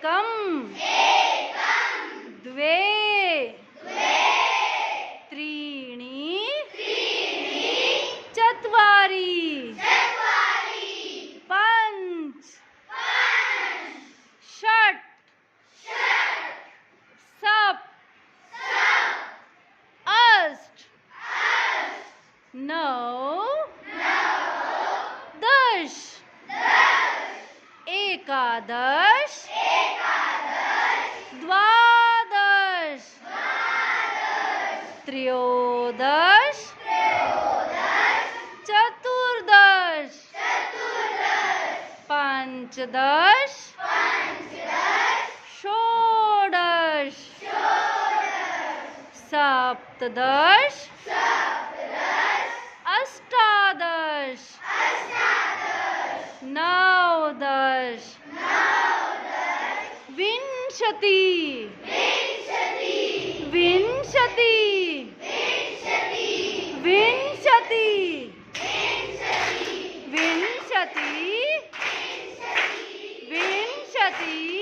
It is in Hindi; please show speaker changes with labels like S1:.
S1: एकम् द्वे त्रीणि चत्वारि पञ्च षट् सप्त अष्ट नौ दश एकादश द्वादश त्रयोदश चतुर्दश पंचदश षोडश सप्तदश अष्टादश नवदश विंशति विंशति विंशति विंशति विंशति